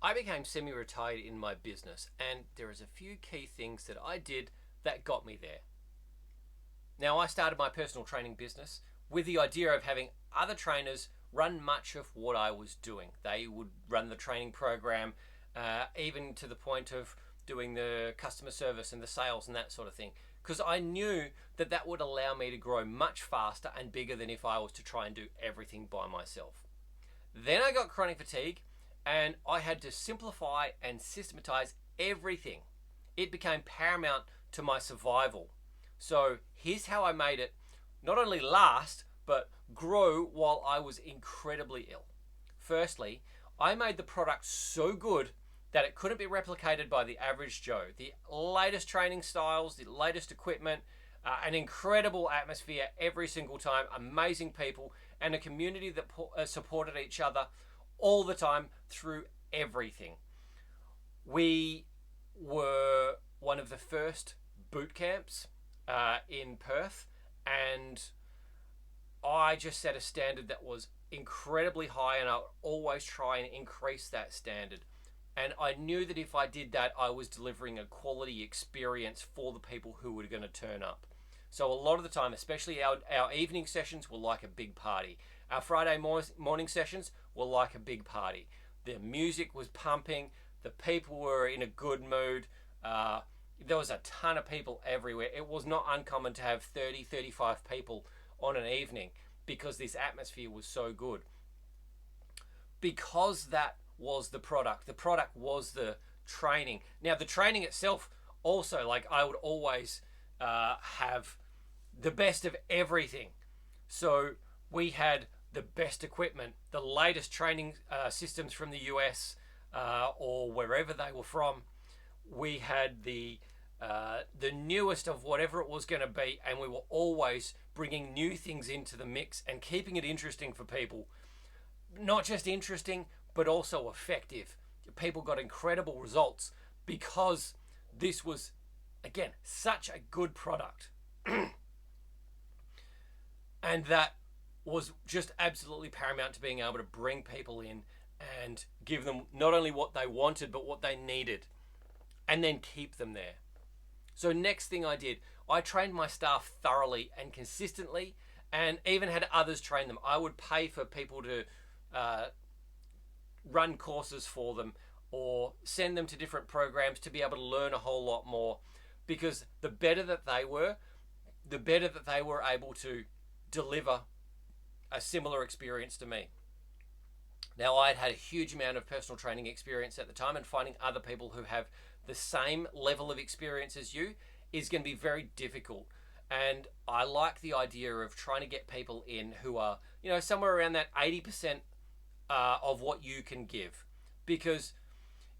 I became semi-retired in my business, and there is a few key things that I did that got me there. Now, I started my personal training business with the idea of having other trainers run much of what I was doing. They would run the training program, even to the point of doing the customer service and the sales and that sort of thing, because I knew that that would allow me to grow much faster and bigger than if I was to try and do everything by myself. Then I got chronic fatigue, and I had to simplify and systematize everything. It became paramount to my survival. So here's how I made it not only last, but grow while I was incredibly ill. Firstly, I made the product so good that it couldn't be replicated by the average Joe. The latest training styles, the latest equipment, an incredible atmosphere every single time, amazing people, and a community that supported each other all the time through everything. We were one of the first boot camps in Perth, and I just set a standard that was incredibly high, and I would always try and increase that standard. And I knew that if I did that, I was delivering a quality experience for the people who were going to turn up. So a lot of the time, especially our evening sessions, were like a big party. Our Friday morning sessions were like a big party. The music was pumping. The people were in a good mood. There was a ton of people everywhere. It was not uncommon to have 30, 35 people on an evening because this atmosphere was so good. Because that was the product was the training. Now, the training itself also, like, I would always have the best of everything. So we had the best equipment, the latest training systems from the US or wherever they were from. We had the newest of whatever it was going to be, and we were always bringing new things into the mix and keeping it interesting for people. Not just interesting, but also effective. People got incredible results because this was, again, such a good product. And that was just absolutely paramount to being able to bring people in and give them not only what they wanted, but what they needed, and then keep them there. So next thing I did, I trained my staff thoroughly and consistently, and even had others train them. I would pay for people to run courses for them or send them to different programs to be able to learn a whole lot more, because the better that they were, the better that they were able to deliver a similar experience to me. Now, I had a huge amount of personal training experience at the time, and finding other people who have the same level of experience as you is going to be very difficult. And I like the idea of trying to get people in who are, somewhere around that 80% of what you can give. Because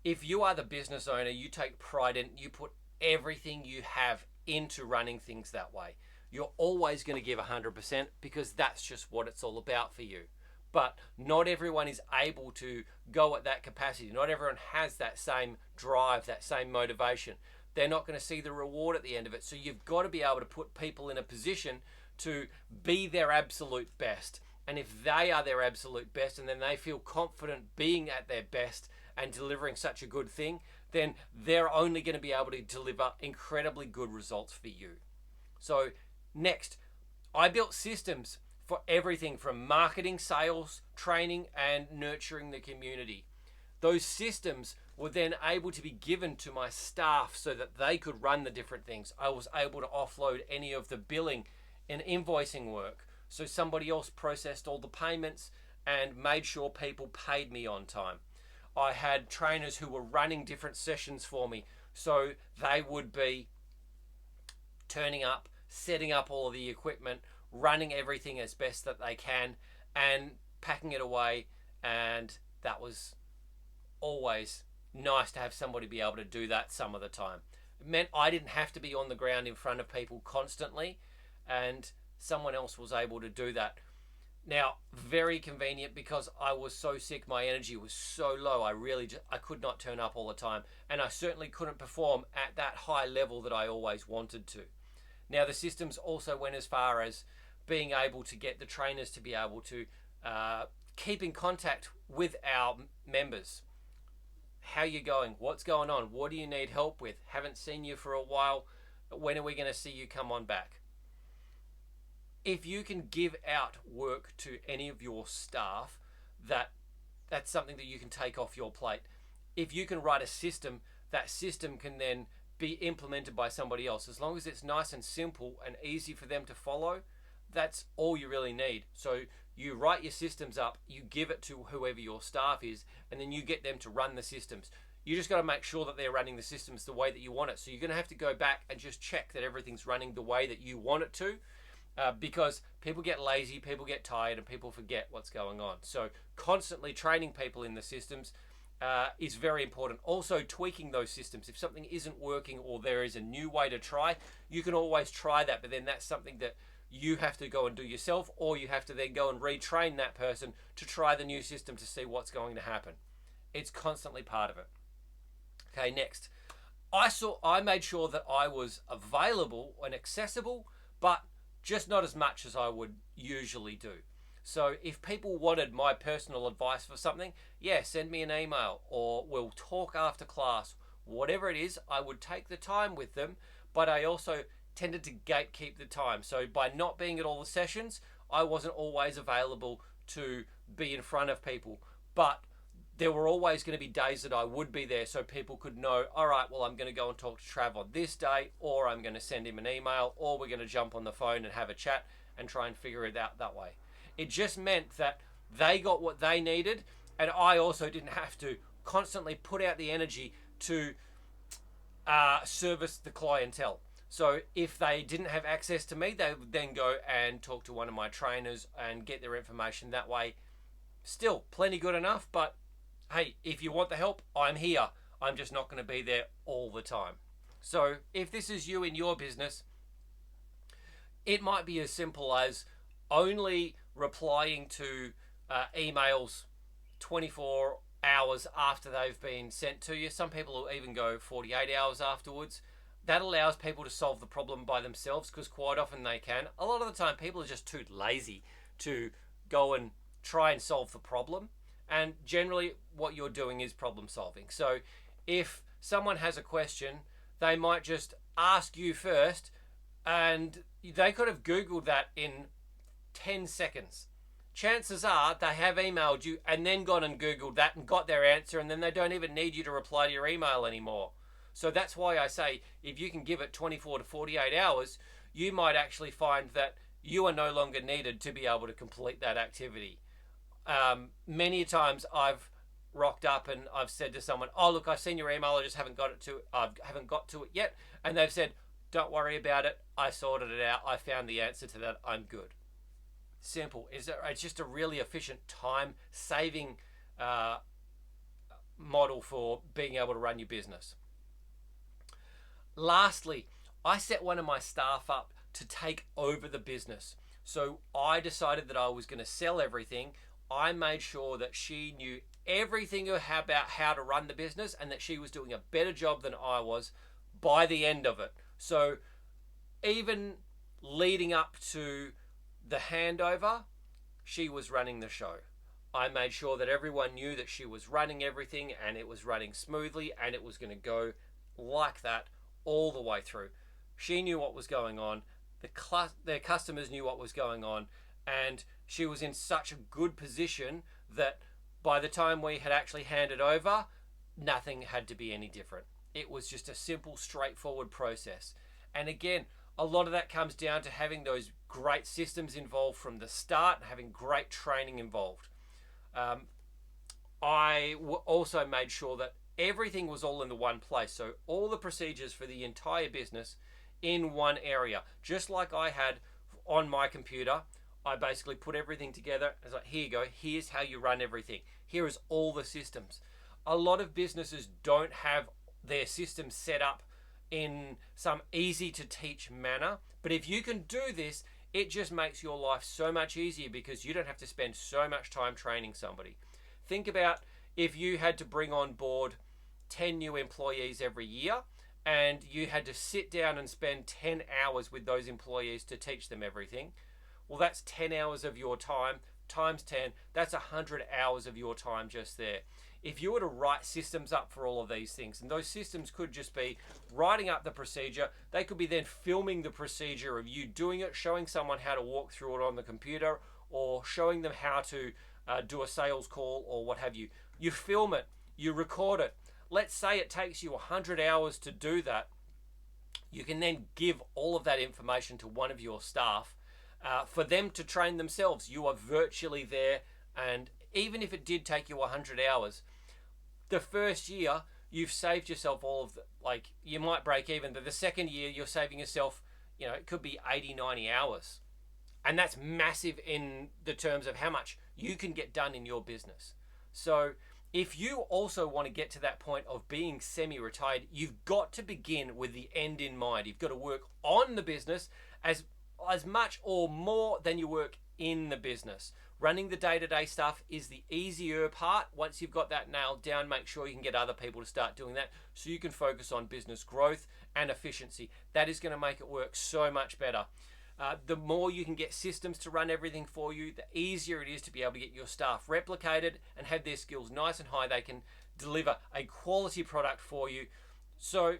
if you are the business owner, you take pride in, you put everything you have into running things that way. You're always going to give 100% because that's just what it's all about for you. But not everyone is able to go at that capacity. Not everyone has that same drive, that same motivation. They're not going to see the reward at the end of it. So you've got to be able to put people in a position to be their absolute best. And if they are their absolute best, and then they feel confident being at their best and delivering such a good thing, then they're only going to be able to deliver incredibly good results for you. So next, I built systems for everything from marketing, sales, training, and nurturing the community. Those systems were then able to be given to my staff so that they could run the different things. I was able to offload any of the billing and invoicing work, so somebody else processed all the payments and made sure people paid me on time. I had trainers who were running different sessions for me, so they would be turning up, setting up all of the equipment, running everything as best that they can, and packing it away. And that was always nice to have somebody be able to do that some of the time. It meant I didn't have to be on the ground in front of people constantly, and someone else was able to do that. Now, very convenient because I was so sick, my energy was so low, I could not turn up all the time, and I certainly couldn't perform at that high level that I always wanted to. Now, the systems also went as far as being able to get the trainers to be able to keep in contact with our members. how you going, what's going on, what do you need help with, haven't seen you for a while, when are we going to see you come on back? If you can give out work to any of your staff, that's something that you can take off your plate. If you can write a system, that system can then be implemented by somebody else. As long as it's nice and simple and easy for them to follow, that's all you really need. So you write your systems up, you give it to whoever your staff is, and then you get them to run the systems. You just got to make sure that they're running the systems the way that you want it. So you're going to have to go back and just check that everything's running the way that you want it to, because people get lazy, people get tired, and people forget what's going on. So constantly training people in the systems is very important. Also tweaking those systems. If something isn't working or there is a new way to try, you can always try that, but then that's something that you have to go and do yourself, or you have to then go and retrain that person to try the new system to see what's going to happen. It's constantly part of it. Okay, next. I made sure that I was available and accessible, but just not as much as I would usually do. So if people wanted my personal advice for something, yeah, send me an email, or we'll talk after class. Whatever it is, I would take the time with them, but I also tended to gatekeep the time. So by not being at all the sessions, I wasn't always available to be in front of people. But there were always going to be days that I would be there, so people could know, all right, well, I'm going to go and talk to Trav on this day, or I'm going to send him an email, or we're going to jump on the phone and have a chat and try and figure it out that way. It just meant that they got what they needed, and I also didn't have to constantly put out the energy to service the clientele. So if they didn't have access to me, they would then go and talk to one of my trainers and get their information that way. Still, plenty good enough, but hey, if you want the help, I'm here. I'm just not going to be there all the time. So if this is you in your business, it might be as simple as only replying to emails 24 hours after they've been sent to you. Some people will even go 48 hours afterwards. That allows people to solve the problem by themselves, because quite often they can. A lot of the time people are just too lazy to go and try and solve the problem. And generally what you're doing is problem solving. So if someone has a question, they might just ask you first, and they could have Googled that in 10 seconds. Chances are they have emailed you and then gone and Googled that and got their answer, and then they don't even need you to reply to your email anymore. So that's why I say if you can give it 24 to 48 hours, you might actually find that you are no longer needed to be able to complete that activity. Many times I've rocked up and I've said to someone, oh look, I've seen your email, I just haven't got to it yet. And they've said, don't worry about it, I sorted it out, I found the answer to that, I'm good. Simple. It's just a really efficient time saving model for being able to run your business. Lastly, I set one of my staff up to take over the business. So I decided that I was going to sell everything. I made sure that she knew everything about how to run the business, and that she was doing a better job than I was by the end of it. So even leading up to the handover, she was running the show. I made sure that everyone knew that she was running everything, and it was running smoothly, and it was going to go like that all the way through. She knew what was going on. Their customers knew what was going on, and she was in such a good position that by the time we had actually handed over, nothing had to be any different. It was just a simple, straightforward process. And again, a lot of that comes down to having those great systems involved from the start and having great training involved. I also made sure that everything was all in the one place. So all the procedures for the entire business in one area. Just like I had on my computer, I basically put everything together. I was like, here you go. Here's how you run everything. Here is all the systems. A lot of businesses don't have their systems set up in some easy to teach manner. But if you can do this, it just makes your life so much easier, because you don't have to spend so much time training somebody. Think about if you had to bring on board 10 new employees every year, and you had to sit down and spend 10 hours with those employees to teach them everything. Well, that's 10 hours of your time times 10. That's 100 hours of your time just there. if you were to write systems up for all of these things, and those systems could just be writing up the procedure, they could be then filming the procedure of you doing it, showing someone how to walk through it on the computer, or showing them how to do a sales call or what have you. You film it, you record it. Let's say it takes you 100 hours to do that. You can then give all of that information to one of your staff for them to train themselves. You are virtually there, and even if it did take you 100 hours, the first year you've saved yourself all of the, like, you might break even, but the second year you're saving yourself, it could be 80, 90 hours. And that's massive in the terms of how much you can get done in your business. So if you also want to get to that point of being semi-retired, you've got to begin with the end in mind. You've got to work on the business as much or more than you work in the business. Running the day-to-day stuff is the easier part. Once you've got that nailed down, make sure you can get other people to start doing that so you can focus on business growth and efficiency. That is going to make it work so much better. The more you can get systems to run everything for you, the easier it is to be able to get your staff replicated and have their skills nice and high. They can deliver a quality product for you. So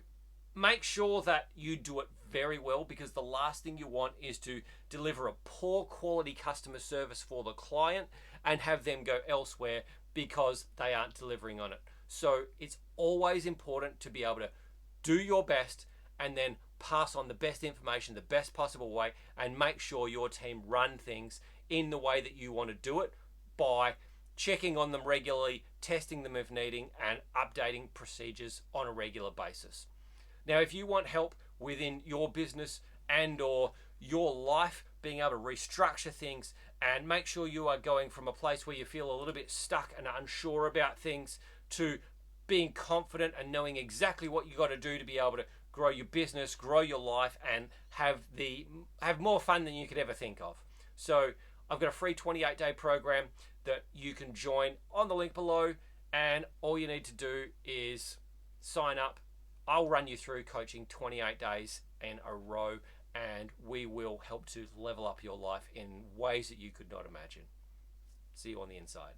make sure that you do it very well, because the last thing you want is to deliver a poor quality customer service for the client and have them go elsewhere because they aren't delivering on it. So it's always important to be able to do your best and then pass on the best information the best possible way, and make sure your team run things in the way that you want to do it by checking on them regularly, testing them if needing, and updating procedures on a regular basis. Now, if you want help within your business and or your life, being able to restructure things and make sure you are going from a place where you feel a little bit stuck and unsure about things to being confident and knowing exactly what you got to do to be able to grow your business, grow your life, and have more fun than you could ever think of. So I've got a free 28-day program that you can join on the link below, and all you need to do is sign up. I'll run you through coaching 28 days in a row, and we will help to level up your life in ways that you could not imagine. See you on the inside.